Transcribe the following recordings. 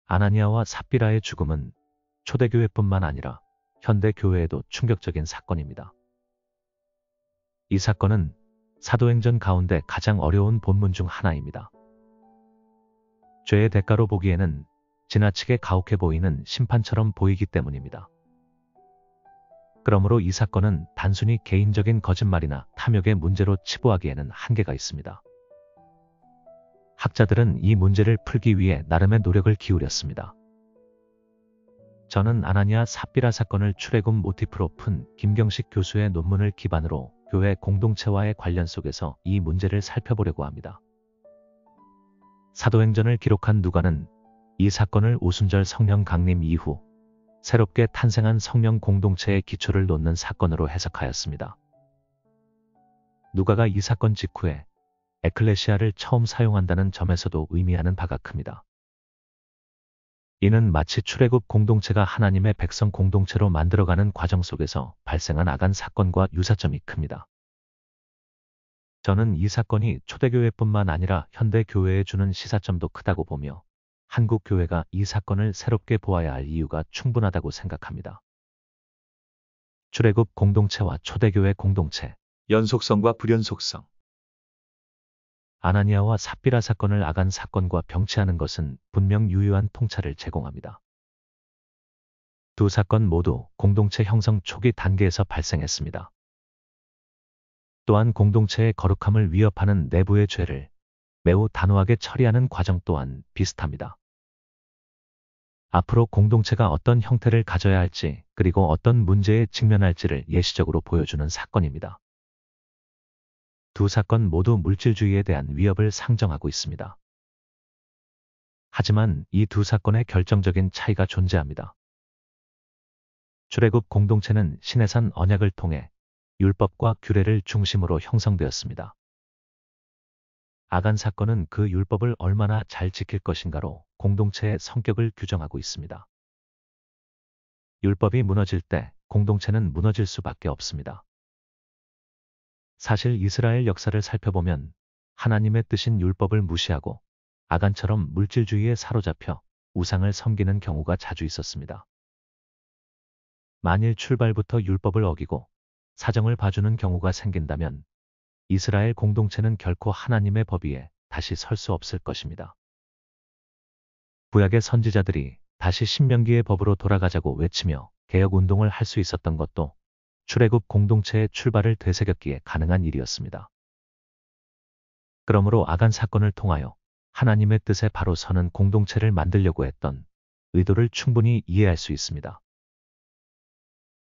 아나니아와 삽비라의 죽음은 초대교회뿐만 아니라 현대교회에도 충격적인 사건입니다. 이 사건은 사도행전 가운데 가장 어려운 본문 중 하나입니다. 죄의 대가로 보기에는 지나치게 가혹해 보이는 심판처럼 보이기 때문입니다. 그러므로 이 사건은 단순히 개인적인 거짓말이나 탐욕의 문제로 치부하기에는 한계가 있습니다. 학자들은 이 문제를 풀기 위해 나름의 노력을 기울였습니다. 저는 아나니아 삽비라 사건을 출애굽 모티프로 푼 김경식 교수의 논문을 기반으로 교회 공동체와의 관련 속에서 이 문제를 살펴보려고 합니다. 사도행전을 기록한 누가는 이 사건을 오순절 성령 강림 이후 새롭게 탄생한 성령 공동체의 기초를 놓는 사건으로 해석하였습니다. 누가가 이 사건 직후에 에클레시아를 처음 사용한다는 점에서도 의미하는 바가 큽니다. 이는 마치 출애굽 공동체가 하나님의 백성 공동체로 만들어가는 과정 속에서 발생한 아간 사건과 유사점이 큽니다. 저는 이 사건이 초대교회뿐만 아니라 현대교회에 주는 시사점도 크다고 보며 한국 교회가 이 사건을 새롭게 보아야 할 이유가 충분하다고 생각합니다. 출애굽 공동체와 초대교회 공동체, 연속성과 불연속성. 아나니아와 삽비라 사건을 아간 사건과 병치하는 것은 분명 유효한 통찰을 제공합니다. 두 사건 모두 공동체 형성 초기 단계에서 발생했습니다. 또한 공동체의 거룩함을 위협하는 내부의 죄를 매우 단호하게 처리하는 과정 또한 비슷합니다. 앞으로 공동체가 어떤 형태를 가져야 할지 그리고 어떤 문제에 직면할지를 예시적으로 보여주는 사건입니다. 두 사건 모두 물질주의에 대한 위협을 상정하고 있습니다. 하지만 이 두 사건의 결정적인 차이가 존재합니다. 출애굽 공동체는 시내산 언약을 통해 율법과 규례를 중심으로 형성되었습니다. 아간 사건은 그 율법을 얼마나 잘 지킬 것인가로 공동체의 성격을 규정하고 있습니다. 율법이 무너질 때 공동체는 무너질 수밖에 없습니다. 사실 이스라엘 역사를 살펴보면 하나님의 뜻인 율법을 무시하고 아간처럼 물질주의에 사로잡혀 우상을 섬기는 경우가 자주 있었습니다. 만일 출발부터 율법을 어기고 사정을 봐주는 경우가 생긴다면 이스라엘 공동체는 결코 하나님의 법 위에 다시 설 수 없을 것입니다. 구약의 선지자들이 다시 신명기의 법으로 돌아가자고 외치며 개혁운동을 할 수 있었던 것도 출애굽 공동체의 출발을 되새겼기에 가능한 일이었습니다. 그러므로 아간 사건을 통하여 하나님의 뜻에 바로 서는 공동체를 만들려고 했던 의도를 충분히 이해할 수 있습니다.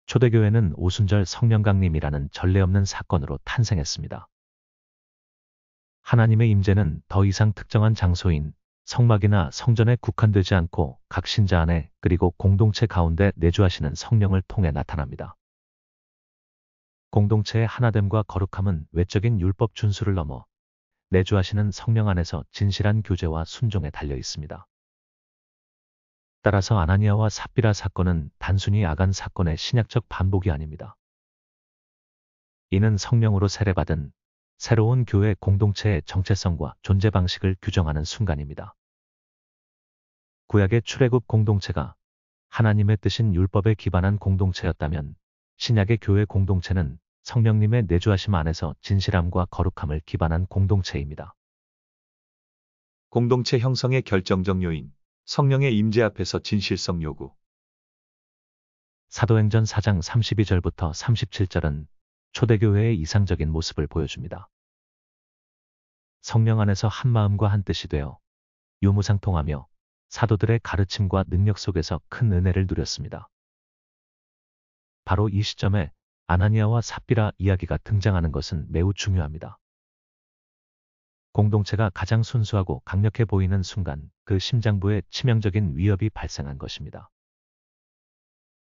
초대교회는 오순절 성령강림이라는 전례 없는 사건으로 탄생했습니다. 하나님의 임재는 더 이상 특정한 장소인 성막이나 성전에 국한되지 않고 각 신자 안에 그리고 공동체 가운데 내주하시는 성령을 통해 나타납니다. 공동체의 하나됨과 거룩함은 외적인 율법 준수를 넘어 내주하시는 성령 안에서 진실한 교제와 순종에 달려 있습니다. 따라서 아나니아와 삽비라 사건은 단순히 아간 사건의 신약적 반복이 아닙니다. 이는 성령으로 세례받은 새로운 교회 공동체의 정체성과 존재 방식을 규정하는 순간입니다. 구약의 출애굽 공동체가 하나님의 뜻인 율법에 기반한 공동체였다면 신약의 교회 공동체는 성령님의 내주하심 안에서 진실함과 거룩함을 기반한 공동체입니다. 공동체 형성의 결정적 요인, 성령의 임재 앞에서 진실성 요구. 사도행전 4장 32절부터 37절은 초대교회의 이상적인 모습을 보여줍니다. 성령 안에서 한 마음과 한 뜻이 되어 유무상통하며 사도들의 가르침과 능력 속에서 큰 은혜를 누렸습니다. 바로 이 시점에 아나니아와 삽비라 이야기가 등장하는 것은 매우 중요합니다. 공동체가 가장 순수하고 강력해 보이는 순간 그 심장부에 치명적인 위협이 발생한 것입니다.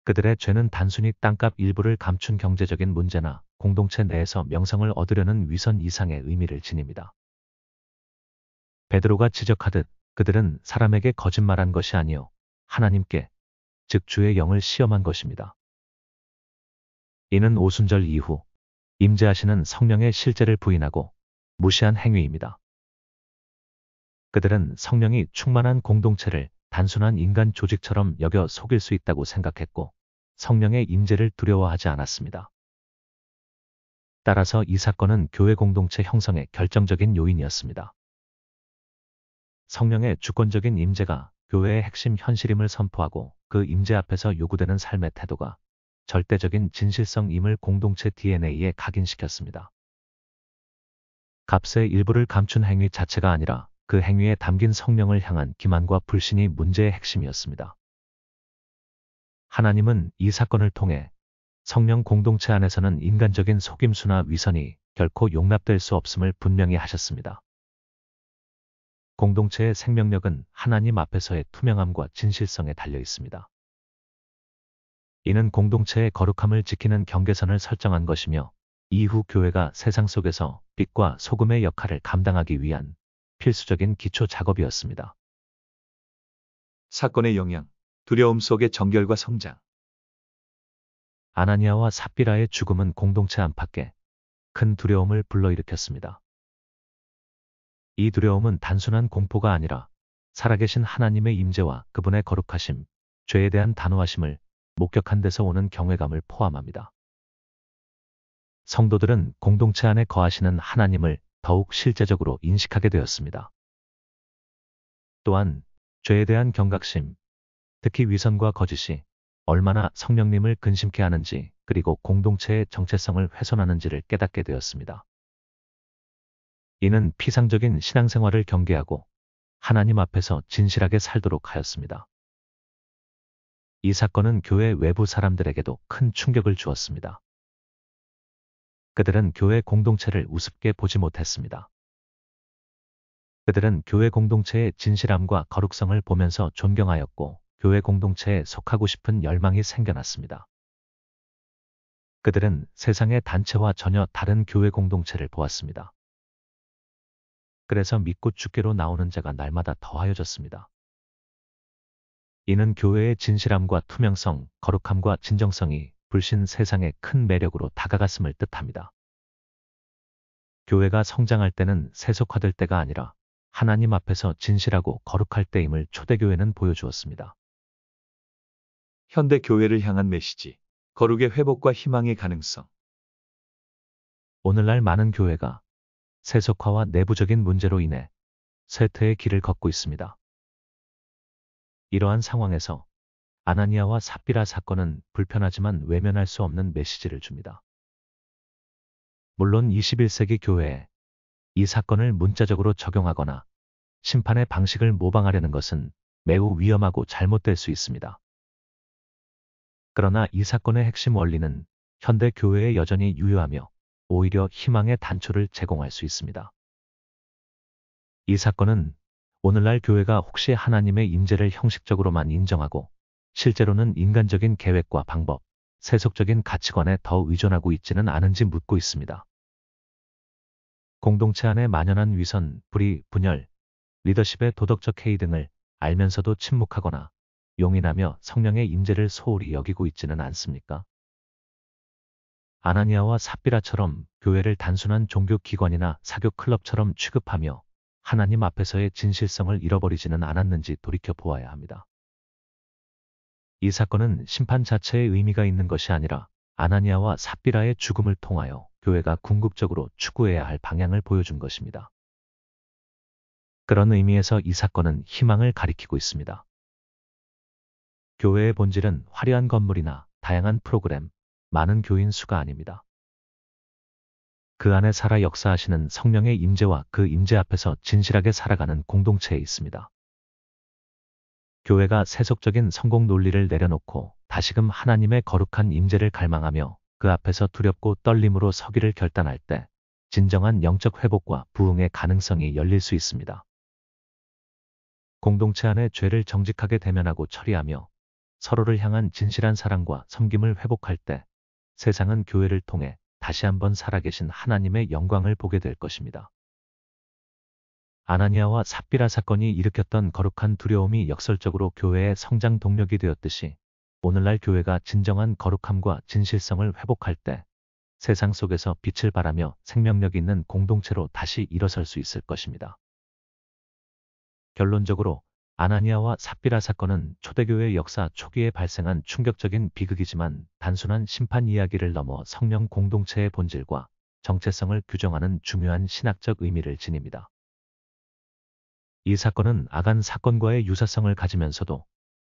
그들의 죄는 단순히 땅값 일부를 감춘 경제적인 문제나 공동체 내에서 명성을 얻으려는 위선 이상의 의미를 지닙니다. 베드로가 지적하듯 그들은 사람에게 거짓말한 것이 아니요 하나님께, 즉 주의 영을 시험한 것입니다. 이는 오순절 이후 임재하시는 성령의 실제를 부인하고 무시한 행위입니다. 그들은 성령이 충만한 공동체를 단순한 인간 조직처럼 여겨 속일 수 있다고 생각했고 성령의 임재를 두려워하지 않았습니다. 따라서 이 사건은 교회 공동체 형성의 결정적인 요인이었습니다. 성령의 주권적인 임재가 교회의 핵심 현실임을 선포하고 그 임재 앞에서 요구되는 삶의 태도가 절대적인 진실성임을 공동체 DNA에 각인시켰습니다. 값의 일부를 감춘 행위 자체가 아니라 그 행위에 담긴 성령을 향한 기만과 불신이 문제의 핵심이었습니다. 하나님은 이 사건을 통해 성령 공동체 안에서는 인간적인 속임수나 위선이 결코 용납될 수 없음을 분명히 하셨습니다. 공동체의 생명력은 하나님 앞에서의 투명함과 진실성에 달려 있습니다. 이는 공동체의 거룩함을 지키는 경계선을 설정한 것이며 이후 교회가 세상 속에서 빛과 소금의 역할을 감당하기 위한 필수적인 기초 작업이었습니다. 사건의 영향, 두려움 속의 정결과 성장. 아나니아와 삽비라의 죽음은 공동체 안팎에 큰 두려움을 불러일으켰습니다. 이 두려움은 단순한 공포가 아니라 살아계신 하나님의 임재와 그분의 거룩하심, 죄에 대한 단호하심을 목격한 데서 오는 경외감을 포함합니다. 성도들은 공동체 안에 거하시는 하나님을 더욱 실제적으로 인식하게 되었습니다. 또한 죄에 대한 경각심, 특히 위선과 거짓이 얼마나 성령님을 근심케 하는지 그리고 공동체의 정체성을 훼손하는지를 깨닫게 되었습니다. 이는 피상적인 신앙생활을 경계하고 하나님 앞에서 진실하게 살도록 하였습니다. 이 사건은 교회 외부 사람들에게도 큰 충격을 주었습니다. 그들은 교회 공동체를 우습게 보지 못했습니다. 그들은 교회 공동체의 진실함과 거룩성을 보면서 존경하였고 교회 공동체에 속하고 싶은 열망이 생겨났습니다. 그들은 세상의 단체와 전혀 다른 교회 공동체를 보았습니다. 그래서 믿고 주께로 나오는 자가 날마다 더하여졌습니다. 이는 교회의 진실함과 투명성, 거룩함과 진정성이 불신 세상의 큰 매력으로 다가갔음을 뜻합니다. 교회가 성장할 때는 세속화될 때가 아니라 하나님 앞에서 진실하고 거룩할 때임을 초대교회는 보여주었습니다. 현대 교회를 향한 메시지, 거룩의 회복과 희망의 가능성. 오늘날 많은 교회가 세속화와 내부적인 문제로 인해 쇠퇴의 길을 걷고 있습니다. 이러한 상황에서 아나니아와 삽비라 사건은 불편하지만 외면할 수 없는 메시지를 줍니다. 물론 21세기 교회에 이 사건을 문자적으로 적용하거나 심판의 방식을 모방하려는 것은 매우 위험하고 잘못될 수 있습니다. 그러나 이 사건의 핵심 원리는 현대 교회에 여전히 유효하며 오히려 희망의 단초를 제공할 수 있습니다. 이 사건은 오늘날 교회가 혹시 하나님의 임재를 형식적으로만 인정하고 실제로는 인간적인 계획과 방법, 세속적인 가치관에 더 의존하고 있지는 않은지 묻고 있습니다. 공동체 안에 만연한 위선, 불의, 분열, 리더십의 도덕적 해이 등을 알면서도 침묵하거나 용인하며 성령의 임재를 소홀히 여기고 있지는 않습니까? 아나니아와 삽비라처럼 교회를 단순한 종교 기관이나 사교 클럽처럼 취급하며 하나님 앞에서의 진실성을 잃어버리지는 않았는지 돌이켜 보아야 합니다. 이 사건은 심판 자체의 의미가 있는 것이 아니라 아나니아와 삽비라의 죽음을 통하여 교회가 궁극적으로 추구해야 할 방향을 보여준 것입니다. 그런 의미에서 이 사건은 희망을 가리키고 있습니다. 교회의 본질은 화려한 건물이나 다양한 프로그램, 많은 교인 수가 아닙니다. 그 안에 살아 역사하시는 성령의 임재와 그 임재 앞에서 진실하게 살아가는 공동체에 있습니다. 교회가 세속적인 성공 논리를 내려놓고 다시금 하나님의 거룩한 임재를 갈망하며 그 앞에서 두렵고 떨림으로 서기를 결단할 때 진정한 영적 회복과 부흥의 가능성이 열릴 수 있습니다. 공동체 안의 죄를 정직하게 대면하고 처리하며 서로를 향한 진실한 사랑과 섬김을 회복할 때 세상은 교회를 통해 다시 한번 살아계신 하나님의 영광을 보게 될 것입니다. 아나니아와 삽비라 사건이 일으켰던 거룩한 두려움이 역설적으로 교회의 성장 동력이 되었듯이 오늘날 교회가 진정한 거룩함과 진실성을 회복할 때 세상 속에서 빛을 발하며 생명력 있는 공동체로 다시 일어설 수 있을 것입니다. 결론적으로 아나니아와 삽비라 사건은 초대교회 역사 초기에 발생한 충격적인 비극이지만 단순한 심판 이야기를 넘어 성령 공동체의 본질과 정체성을 규정하는 중요한 신학적 의미를 지닙니다. 이 사건은 아간 사건과의 유사성을 가지면서도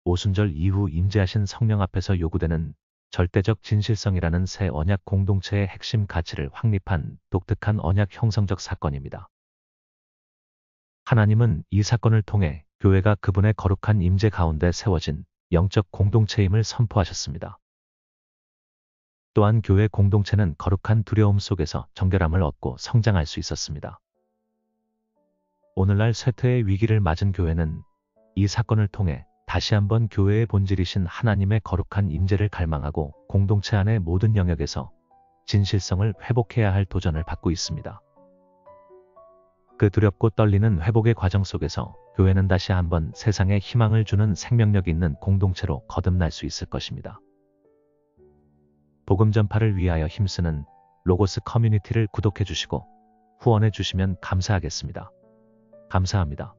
오순절 이후 임재하신 성령 앞에서 요구되는 절대적 진실성이라는 새 언약 공동체의 핵심 가치를 확립한 독특한 언약 형성적 사건입니다. 하나님은 이 사건을 통해 교회가 그분의 거룩한 임재 가운데 세워진 영적 공동체임을 선포하셨습니다. 또한 교회 공동체는 거룩한 두려움 속에서 정결함을 얻고 성장할 수 있었습니다. 오늘날 쇠퇴의 위기를 맞은 교회는 이 사건을 통해 다시 한번 교회의 본질이신 하나님의 거룩한 임재를 갈망하고 공동체 안의 모든 영역에서 진실성을 회복해야 할 도전을 받고 있습니다. 그 두렵고 떨리는 회복의 과정 속에서 교회는 다시 한번 세상에 희망을 주는 생명력 있는 공동체로 거듭날 수 있을 것입니다. 복음 전파를 위하여 힘쓰는 로고스 커뮤니티를 구독해 주시고 후원해 주시면 감사하겠습니다. 감사합니다.